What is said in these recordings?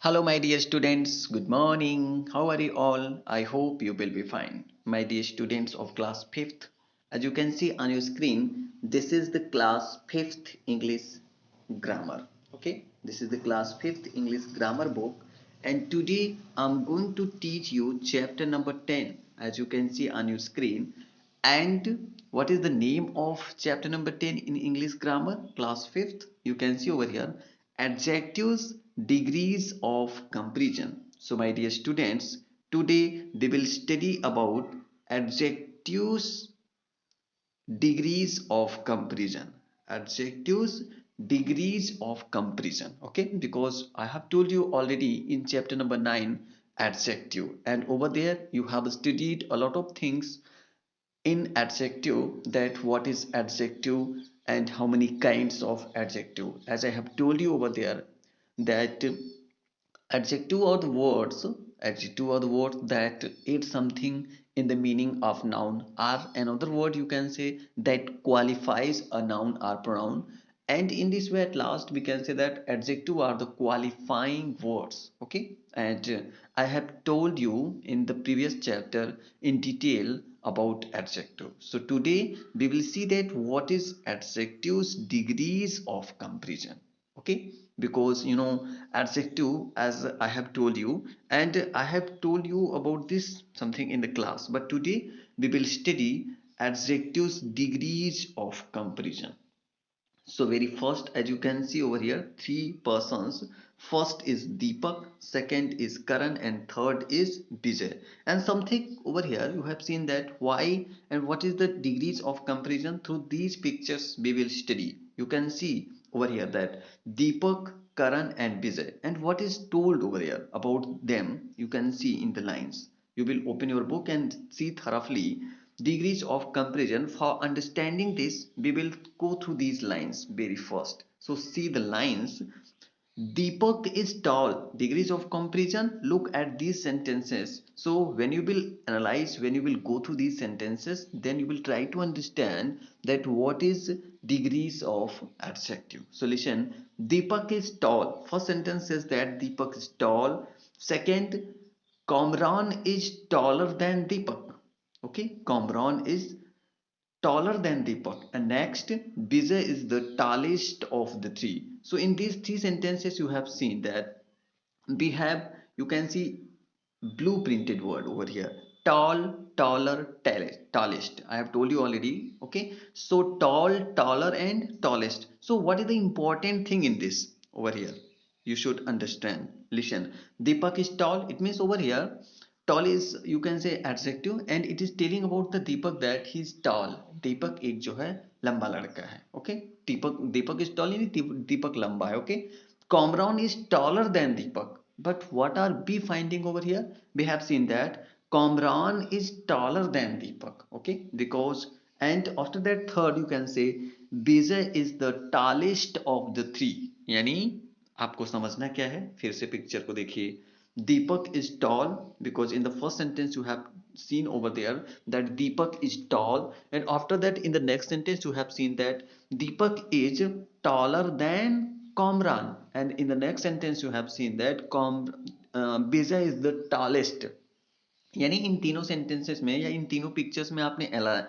Hello, my dear students. Good morning. How are you all? I hope you will be fine. My dear students of class 5th, as you can see on your screen, this is the class 5th English grammar. Okay, this is the class 5th English grammar book, and today I'm going to teach you chapter number 10, as you can see on your screen. And what is the name of chapter number 10 in English grammar? Class 5th. You can see over here adjectives, degrees of comparison. So my dear students, today we will study about adjectives, degrees of comparison. Adjectives, degrees of comparison. Okay, because I have told you already in chapter number 9 adjective, and over there you have studied a lot of things in adjective, that what is adjective and how many kinds of adjective. As I have told you over there, that adjective are the words adjective are the words that add something in the meaning of noun, or another word you can say that qualifies a noun or pronoun. And in this way, at last, we can say that adjective are the qualifying words. Okay, and I have told you in the previous chapter in detail about adjective. So today we will see that what is adjectives, degrees of comparison. Okay, because adjective, as I have told you, and I have told you about this something in the class, but today we will study adjectives, degrees of comparison. So very first, as you can see over here, three persons. First is Deepak, second is Karan, and third is Vijay. And something over here you have seen that why and what is the degrees of comparison. Through these pictures we will study. You can see over here that Deepak, Karan, and Vijay. And what is told over here about them, you can see in the lines. You will open your book and see thoroughly degrees of comparison. For understanding this, we will go through these lines very first. So see the lines. Deepak is tall. Degrees of comparison. Look at these sentences. So when you will analyze, when you will go through these sentences, then you will try to understand that what is degrees of adjective. So listen. Deepak is tall. First sentence says that Deepak is tall. Second, Kamran is taller than Deepak. Okay, Kamran is taller than Deepak. And next, Vijay is the tallest of the three. So in these three sentences, you have seen that we have, you can see blueprinted word over here. Tall, taller, tallest. I have told you already. Okay. So tall, taller, and tallest. So what is the important thing in this over here? You should understand. Listen. Deepak is tall. It means over here, tall is, you can say, adjective, and it is telling about the Deepak that he is tall. Deepak एक जो है लंबा लड़का है. Okay. Deepak is tall, यानी Deepak लंबा है. Okay. Kamran is taller than Deepak. But what are we finding over here? We have seen that Kamran is taller than Deepak. Okay. Because, and after that third you can say Vijay is the tallest of the three. यानी आपको समझना क्या है, फिर से picture को देखिए. Deepak is tall because in the first sentence you have seen over there that Deepak is tall, and after that in the next sentence you have seen that Deepak is taller than Kamran, and in the next sentence you have seen that Bija is the tallest. यानी इन तीनों sentences में या इन तीनों pictures में आपने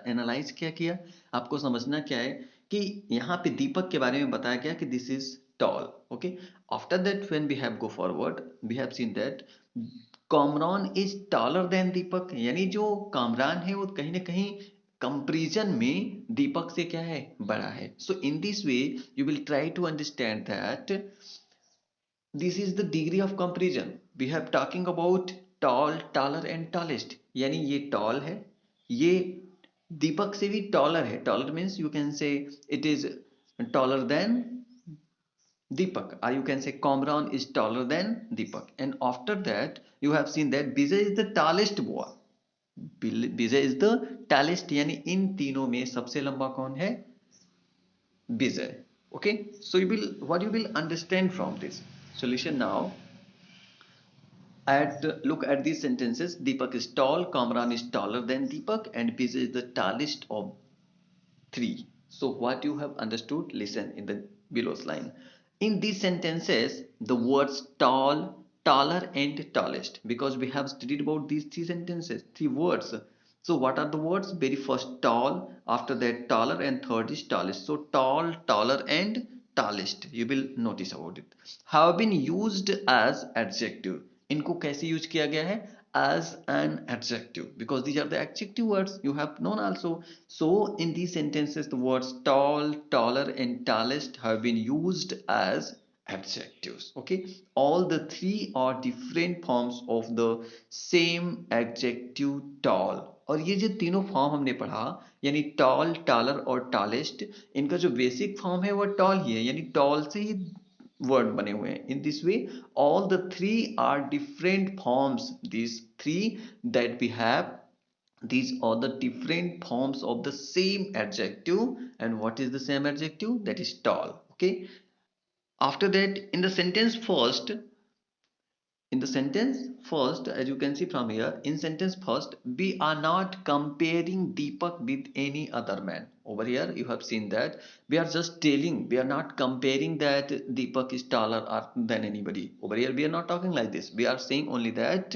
analyse क्या किया, आपको समझना क्या है कि यहाँ पे दीपक के बारे में बताया गया कि this is tall. Okay. After that when we have go forward, we have seen that Kamran is taller than Deepak, यानी जो कामरान है वो कहीं ना कहीं कंपैरिजन में दीपक से क्या है, बड़ा है. So in this way you will try to understand that this is the degree of comparison. We have talking about tall, taller and tallest. यानी ये tall है, ये दीपक से भी taller है. Taller means you can say it is taller than Deepak, or you can say Kamran is taller than Deepak. And after that you have seen that Vijay is the tallest boy. Vijay is the tallest, यानी इन तीनों में सबसे लंबा कौन है, Vijay. Okay, so you will, what you will understand from this. So listen now. Look at these sentences. Deepak is tall, Kamran is taller than Deepak, and Vijay is the tallest of three. So what you have understood, listen in the below line. In these sentences, the words tall, taller and tallest, because we have studied about these three sentences, three words. So what are the words? Very first tall, after that taller, and third is tallest. So tall, taller and tallest, you will notice about it, have been used as adjective. इनको कैसे use किया गया है? As an adjective, because these are the adjective words you have known also. So in these sentences the words tall, taller and tallest have been used as adjectives. Okay, all the three are different forms of the same adjective tall. और ये जो तीनों form हमने पढ़ा, यानी toll, taller और tallest, इनका जो बेसिक फॉर्म है वो टॉल ही है, यानी टॉल से ही वर्ड बने हुए हैं. इन this way all the three are different forms, these three that we have, these are the different forms of the same adjective. And what is the same adjective? That is tall. Okay, after that, in the sentence first, as you can see from here, in sentence first, we are not comparing Deepak with any other man. Over here you have seen that we are just telling, we are not comparing that Deepak is taller than anybody. Over here we are not talking like this, we are saying only that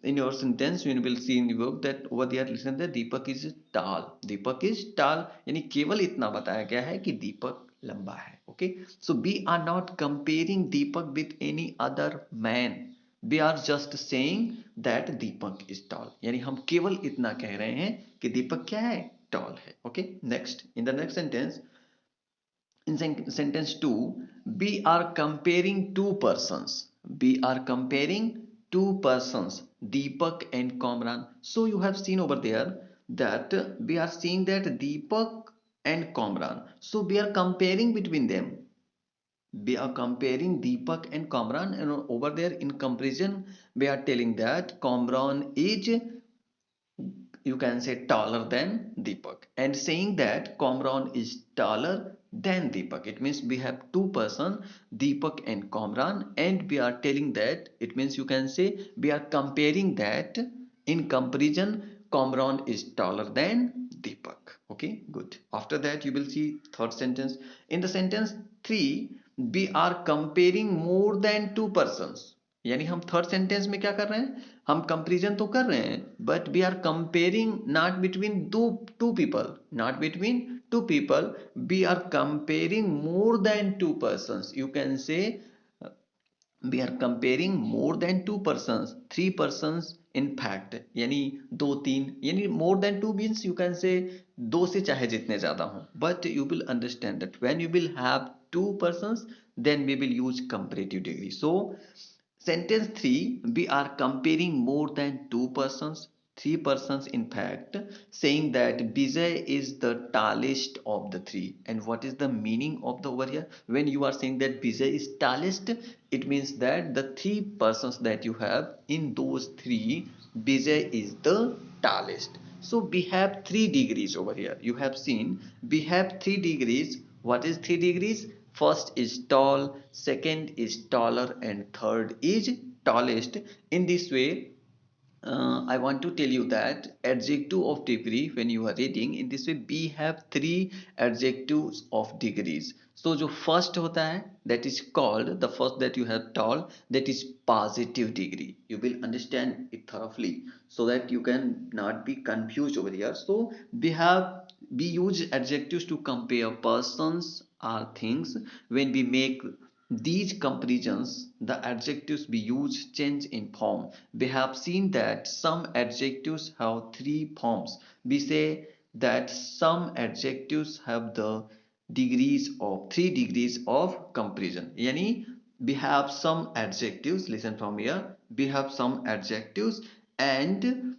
in your sentence you will see in the book that over there listen that Deepak is tall, Deepak is tall, यानी केवल इतना बताया गया है कि दीपक लंबा है. Okay, so we are not comparing Deepak with any other man, we are just saying that Deepak is tall, यानी हम केवल इतना कह रहे हैं कि दीपक क्या है? Tall है. Okay, next, in the next sentence, in sentence 2, we are comparing two persons, we are comparing two persons, Deepak and Kamran. So you have seen over there that we are seeing that Deepak and Kamran, so we are comparing between them, we are comparing Deepak and Kamran, and over there in comparison we are telling that Kamran is, you can say, taller than Deepak, and saying that Kamran is taller than Deepak. It means we have two person, Deepak and Kamran, and we are telling that, it means you can say we are comparing that in comparison Kamran is taller than Deepak. Okay, good. After that you will see third sentence. In the sentence 3, we are comparing more than two persons. यानी हम third sentence में क्या कर रहे हैं? हम comparison तो कर रहे हैं, but we are comparing not between two people, not between two people, we are comparing more than two persons. You can say we are comparing more than two persons, three persons in fact, यानी दो तीन, यानी more than two means you can say दो से चाहे जितने ज्यादा हो, but you will understand that when you will have two persons then we will use comparative degree. So sentence 3, we are comparing more than two persons, three persons in fact, saying that Vijay is the tallest of the three. And what is the meaning of the over here? When you are saying that Vijay is tallest, it means that the three persons that you have, in those three, Vijay is the tallest. So we have 3 degrees over here. You have seen we have 3 degrees. What is 3 degrees? First is tall, second is taller, and third is tallest. In this way, I want to tell you that adjective of degree, when you are reading in this way, we have 3 adjectives of degrees. So जो first होता है, that is called, the first that you have tall, that is positive degree. You will understand it thoroughly so that you can not be confused over here. So we use adjectives to compare persons or things. When we make these comparisons, the adjectives we use change in form. We have seen that some adjectives have 3 forms. We say that some adjectives have the degrees of 3 degrees of comparison. Yani we have some adjectives, listen from here, we have some adjectives and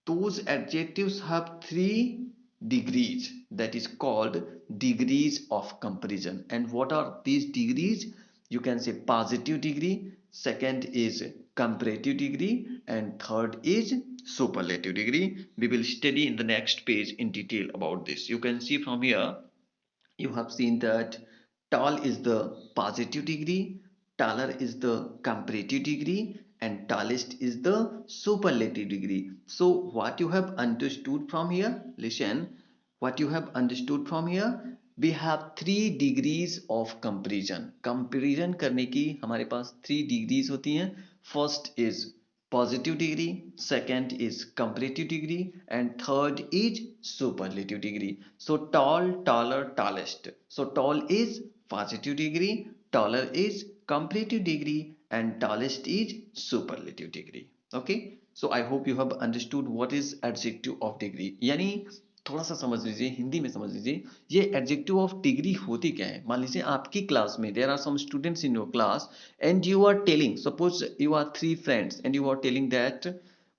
those adjectives have 3 degrees, that is called degrees of comparison. And what are these degrees? You can say positive degree, second is comparative degree, and third is superlative degree. We will study in the next page in detail about this. You can see from here, you have seen that tall is the positive degree, taller is the comparative degree, and tallest is the superlative degree. So what you have understood from here, listen, what you have understood from here, we have 3 degrees of comparison. Comparison करने की हमारे पास 3 degrees होती हैं। First is positive degree, second is comparative degree and third is superlative degree. So tall, taller, tallest. So tall is positive degree, taller is comparative degree and tallest is superlative degree. Okay, so I hope you have understood what is adjective of degree। यानी थोड़ा सा समझ लीजिए, हिंदी में समझ लीजिए, ये adjective of degree होती क्या है। मान लीजिए आपकी क्लास में there are some students in your class and you are telling, suppose you are 3 friends and you are telling that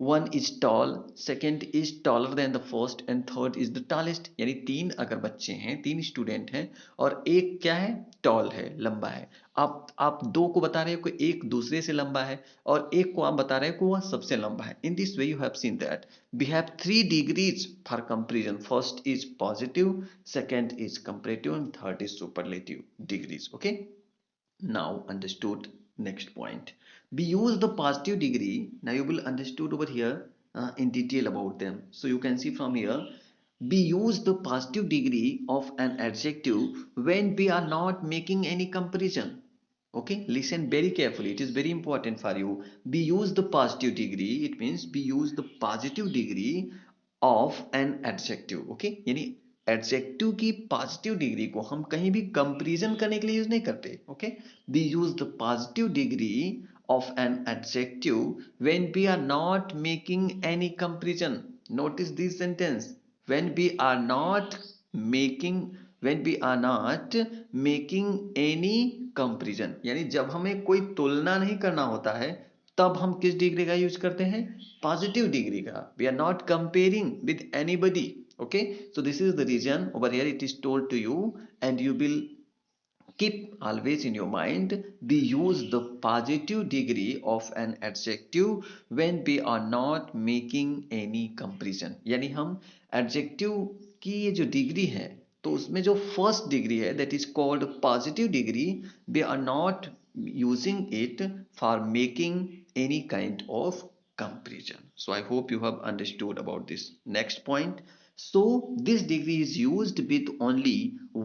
one is tall, second is taller than the first and third is the tallest. यानी 3 अगर बच्चे हैं, 3 student हैं और एक क्या है, toll है, लंबा है। आप 2 को बता रहे हो कि एक दूसरे से लंबा है और एक को आप बता रहे हो कि वह सबसे लंबा है। इन this way you have seen that we have 3 degrees for comparison. First is positive, second is comparative, and third is superlative degrees. Okay, now understood. Next point, we use the positive degree. Now you will understood over here in detail about them. So you can see from here, we use the positive degree of an adjective when we are not making any comparison. Okay, listen very carefully, it is very important for you. We use the positive degree, it means we use the positive degree of an adjective। okay, यानी adjective की positive degree को हम कहीं भी comparison करने के लिए use नहीं करते। Okay, we use the positive degree of an adjective when we are not making any comparison। notice this sentence, when we are not making, when we are not making any comparison, यानी जब हमें कोई तुलना नहीं करना होता है तब हम किस डिग्री का यूज करते हैं, पॉजिटिव डिग्री का। We are not comparing with anybody. okay, so this is the reason over here it is told to you, and you will keep always in your mind, we use the positive degree of an adjective when we are not making any comparison। यानी हम adjective की ये जो degree है तो उसमें जो first degree है that is called positive degree, we are not using it for making any kind of comparison। so I hope you have understood about this। next point, so this degree is used with only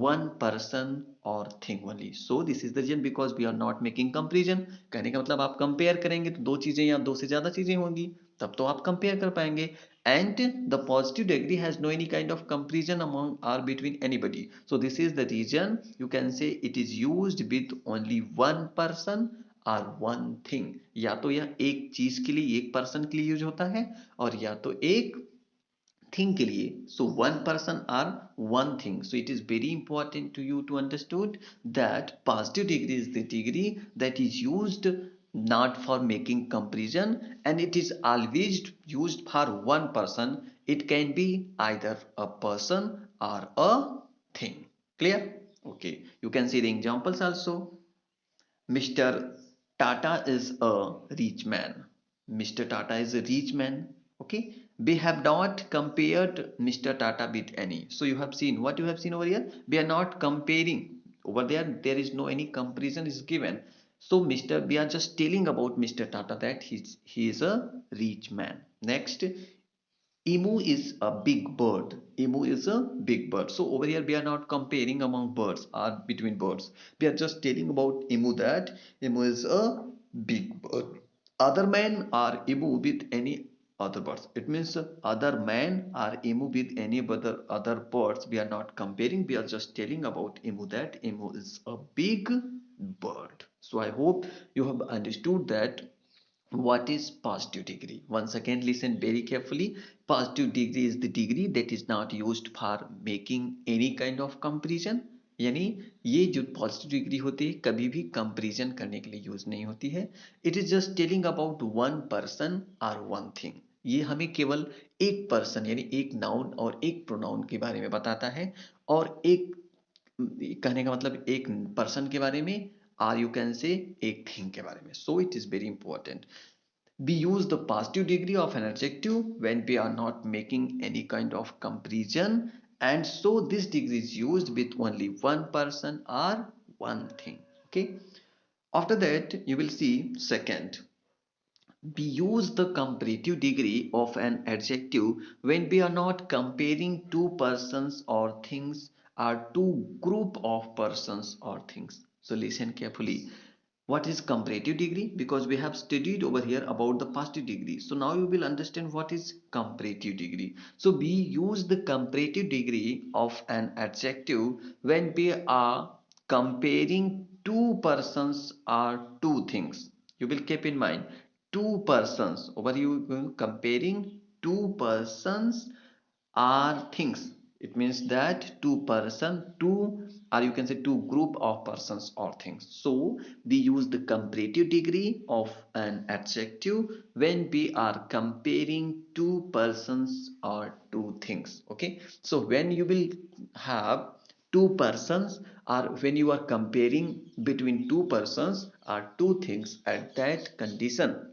one person or thing only। so this is the reason because we are not making comparison। कहने का मतलब आप compare करेंगे तो 2 चीजें या 2 से ज्यादा चीजें होंगी, तब तो आप कंपेयर कर पाएंगे। and the positive degree has no any kind of comparison among or between anybody। so this is the reason you can say it is used with only one person or one thing। या तो यह एक चीज के लिए, एक person के लिए यूज होता है और या तो एक थिंग के लिए। so one person or one thing। so it is very important to you to understood that positive degree is the degree that is used not for making comparison, and it is always used for one person। it can be either a person or a thing। clear? okay, you can see the examples also। Mr. Tata is a rich man. Mr. Tata is a rich man. Okay. We have not compared Mr. Tata with any. So you have seen what you have seen over here. We are not comparing. Over there, there is no any comparison is given. So we are just telling about Mr. Tata that he is a rich man. Next, emu is a big bird. Emu is a big bird. So over here we are not comparing among birds or between birds. We are just telling about emu that emu is a big bird. Other man are emu with any other birds. It means other man are emu with any other birds. We are not comparing. We are just telling about emu that emu is a big bird. So I hope you have understood that what is positive degree? Once again, listen very carefully. Positive degree is the degree that is not used for making any kind of comparison। यानी ये जो positive degree होती है कभी भी comparison करने के लिए यूज नहीं होती है। It is just telling about one person और वन थिंग। ये हमें केवल एक पर्सन यानी एक नाउन और एक प्रोनाउन के बारे में बताता है, और एक कहने का मतलब एक पर्सन के बारे में, और यू कैन से एक थिंग के बारे में। So it is very important. we use the positive degree of an adjective when we are not making any kind of comparison, and so this degree is used with only one person or one thing। okay, after that you will see second, we use the comparative degree of an adjective when we are not comparing two persons or things are two group of persons or things. So listen carefully. What is comparative degree? Because we have studied over here about the positive degree. So now you will understand what is comparative degree. So we use the comparative degree of an adjective when we are comparing two persons or two things. You will keep in mind two persons. Over you comparing two persons are things. It means that two, or you can say two group of persons or things. So we use the comparative degree of an adjective when we are comparing two persons or two things. Okay, so when you will have two persons, or when you are comparing between two persons or two things, at that condition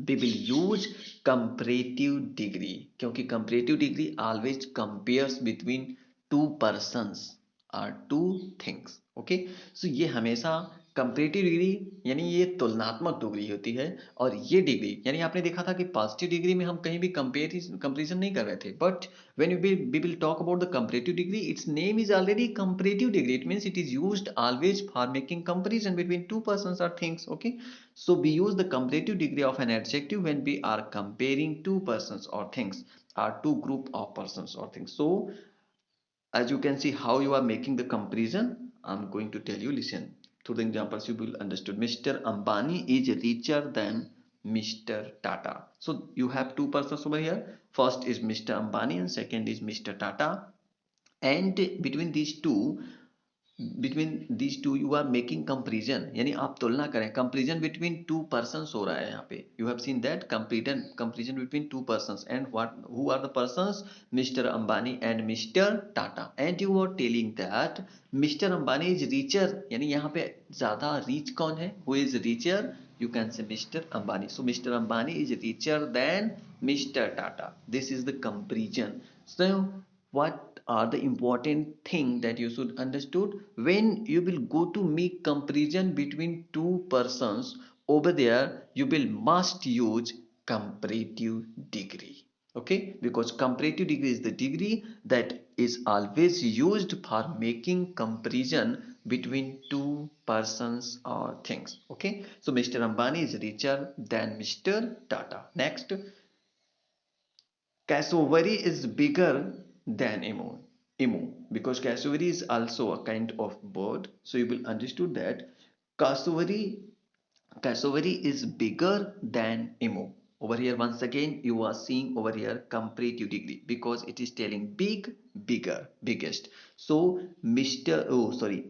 we will use comparative degree, क्योंकि comparative degree always compares between two persons or two things. Okay, so ये हमेशा comparative degree यानी ये तुलनात्मक degree होती है, और ये डिग्री यानी आपने देखा था कि पॉजिटिव डिग्री में हम कहीं भी कंपेरिजन नहीं कर रहे थे, but when we will talk about the comparative degree, its name is already comparative degree. It means it is used always for making comparison between two persons or things. Okay, so we use the comparative degree of an adjective when we are comparing two persons or things, or two group of persons or things. So as you can see how you are making the comparison, I'm going to tell you. Listen to the examples, you will understood. Mr. Ambani is richer than Mr. Tata. So you have two persons over here. First is Mr. Ambani and second is Mr. Tata, and between these two you are making comparison, यानी आप तुलना करें. comparison between two persons हो रहा है यहाँ पे. You have seen that comparison between two persons, and who are the persons? Mr. Ambani and Mr. Tata. And you are telling that Mr. Ambani is richer, यानी यहाँ पे ज़्यादा rich कौन है? Who is richer? You can say Mr. Ambani. So Mr. Ambani is richer than Mr. Tata. This is the comparison. So what are the important thing that you should understood when you will go to make comparison between two persons? Over there you will must use comparative degree. Okay, because comparative degree is the degree that is always used for making comparison between two persons or things. Okay, so Mr. Ambani is richer than Mr. Tata. Next, cassowary is bigger than emu, because cassowary is also a kind of bird. So you will understood that cassowary cassowary is bigger than emu. Over here once again you are seeing over here comparative degree, because it is telling big, bigger, biggest. So Mr. Oh sorry,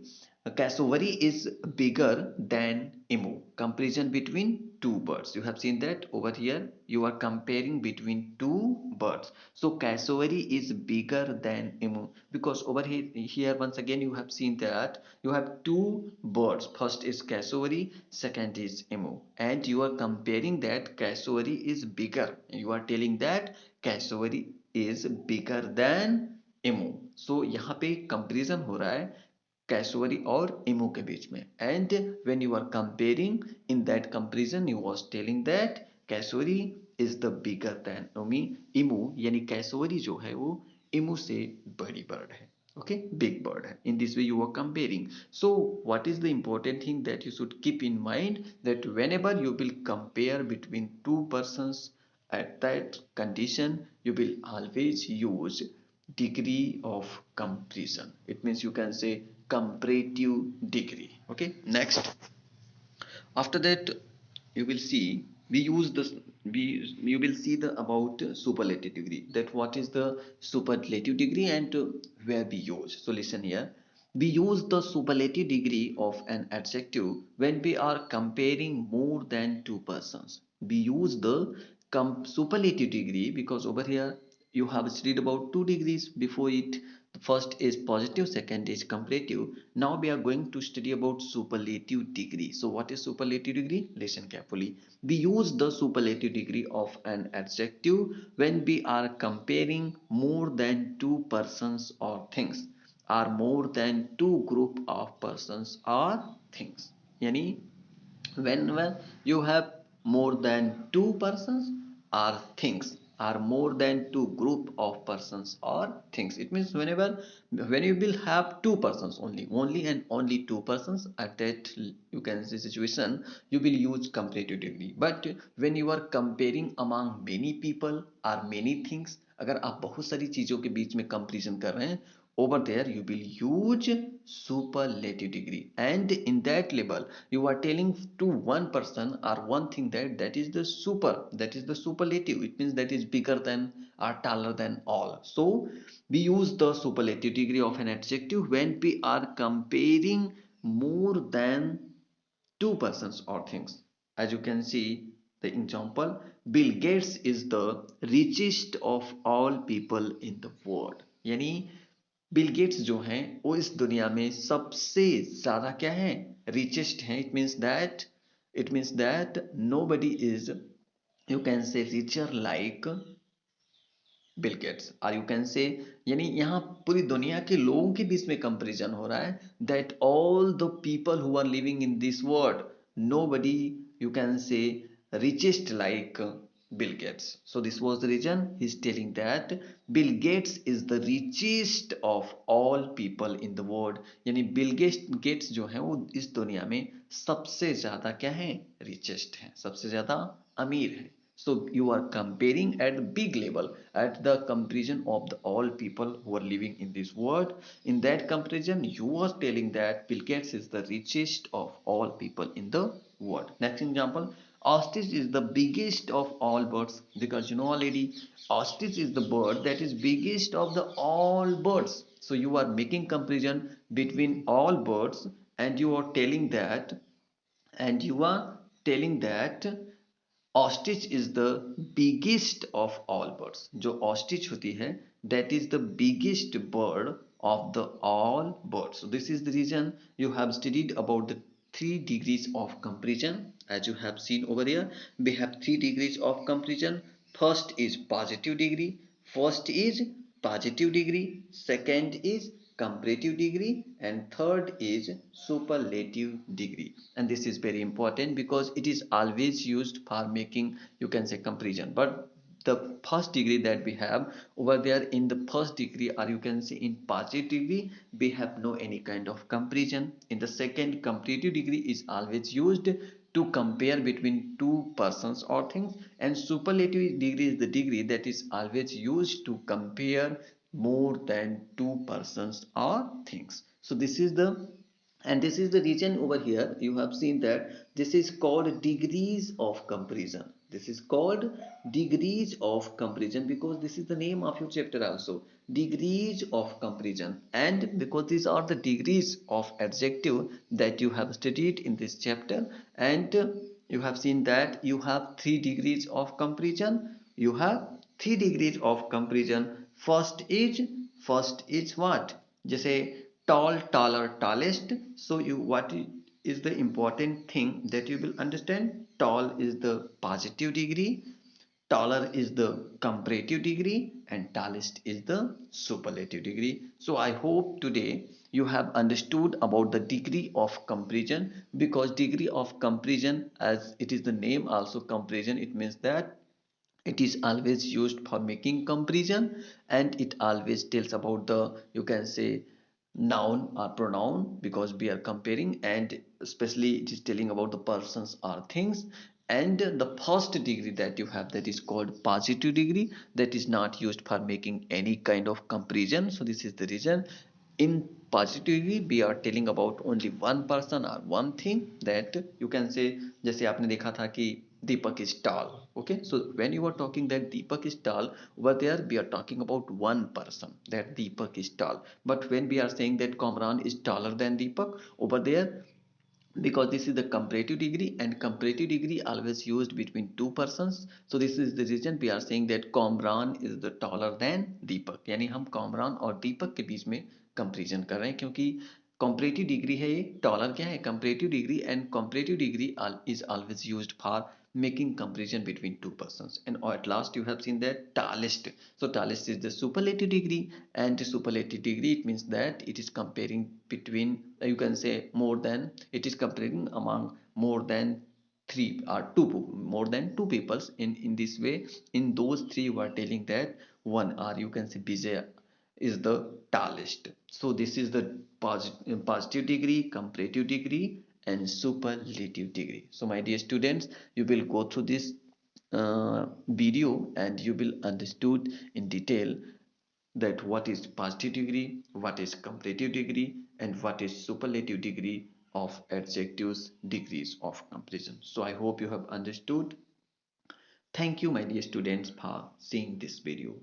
cassowary is bigger than emu. Comparison between two birds. You have seen that over here you are comparing between two birds. So cassowary is bigger than emu, because over here once again you have seen that you have two birds. First is cassowary, second is emu, and you are comparing that cassowary is bigger. You are telling that cassowary is bigger than emu. So यहाँ पे comparison हो रहा है कैसुअरी और emu के बीच में. And when you are comparing, in that comparison you was telling that cassowary is the bigger than emu, यानी कैसुअरी जो है वो इमू से बड़ी बर्ड है. Okay, big bird hai. In this way you are comparing. So what is the important thing that you should keep in mind, that whenever you will compare between two persons, at that condition you will always use degree of comparison. It means you can say comparative degree. Okay, next, after that you will see we use this we you will see the about superlative degree, that what is the superlative degree and where we use. So listen here, we use the superlative degree of an adjective when we are comparing more than two persons. We use the superlative degree because over here you have studied about two degrees before it. The first is positive, second is comparative. Now we are going to study about superlative degree. So what is superlative degree? Listen carefully. We use the superlative degree of an adjective when we are comparing more than two persons or things, or more than two group of persons or things. Yani whenever you have more than two persons or things, are more than two group of persons or things. It means when you will have two persons only and only two persons, at that you can say situation, you will use comparative degree. But when you are comparing among many people or many things, अगर आप बहुत सारी चीजों के बीच में comparison कर रहे हैं, over there you will use superlative degree, and in that level you are telling to one person or one thing that that is the superlative. It means that is bigger than or taller than all. So we use the superlative degree of an adjective when we are comparing more than two persons or things. As you can see the example, Bill Gates is the richest of all people in the world. यानी Bill Gates जो हैं वो इस दुनिया में सबसे ज्यादा क्या है, रिचेस्ट हैं. It means that nobody is, you can say, richer like Bill Gates, और यू कैन से, यानी यहाँ पूरी दुनिया के लोगों के बीच में कंपैरिजन हो रहा है, that all the people who are living in this world, nobody, you can say, richest like Bill Gates. So this was the reason he's telling that Bill Gates is the richest of all people in the world. यानी Bill Gates जो है वो इस दुनिया में सबसे ज्यादा क्या है, रिचेस्ट है, सबसे ज्यादा अमीर है. So you are comparing at big level, at the comparison of the all people who are living in this world. In that comparison, you are telling that Bill Gates is the richest of all people in the world. Next example, ostrich is the biggest of all birds, because you know already ostrich is the bird that is biggest of the all birds. So you are making comparison between all birds, and you are telling that, and you are telling that ostrich is the biggest of all birds. जो ostrich होती है that is the biggest bird of the all birds. So this is the reason you have studied about the 3 degrees of comparison. As you have seen over here, we have 3 degrees of comparison. First is positive degree, first is positive degree, second is comparative degree, and third is superlative degree. And this is very important because it is always used for making, you can say, comparison. But the first degree that we have over there, in the first degree, or you can say in positive degree, we have no any kind of comparison. In the second, comparative degree is always used to compare between two persons or things, and superlative degree is the degree that is always used to compare more than two persons or things. So this is the, and this is the reason over here you have seen that this is called degrees of comparison. This is called degrees of comparison because this is the name of your chapter also, degrees of comparison. And because these are the degrees of adjective that you have studied in this chapter, and you have seen that you have 3 degrees of comparison. You have 3 degrees of comparison. First is what, जैसे tall, taller, tallest. So you, what is the important thing that you will understand? Tall is the positive degree, taller is the comparative degree, and tallest is the superlative degree. So I hope today you have understood about the degree of comparison, because degree of comparison, as it is the name also, comparison, it means that it is always used for making comparison, and it always tells about the, you can say, noun or pronoun, because we are comparing, and especially it is telling about the persons or things. And the first degree that you have, that is called positive degree, that is not used for making any kind of comparison. So this is the reason in positive degree we are telling about only one person or one thing, that you can say, जैसे आपने देखा था कि Deepak is tall. Okay, so when you are talking that Deepak is tall, over there we are talking about one person, that Deepak is tall. But when we are saying that Kamran is taller than Deepak, over there, because this is the comparative degree, and comparative degree always used between two persons. So this is the reason we are saying that Kamran is the taller than Deepak. यानी हम Kamran और Deepak के बीच में comparison कर रहे हैं, क्योंकि comparative degree है ये, taller क्या है, comparative degree, and comparative degree is always used for making comparison between two persons. And at last you have seen that tallest. So tallest is the superlative degree, and superlative degree, it means that it is comparing between, you can say, more than, it is comparing among more than three or two, more than two peoples. In this way, in those three were telling that one, or you can say Bijay is the tallest. So this is the positive degree, comparative degree, and superlative degree. So my dear students, you will go through this video and you will understood in detail that what is positive degree, what is comparative degree, and what is superlative degree of adjectives, degrees of comparison. So I hope you have understood. Thank you, my dear students, for seeing this video.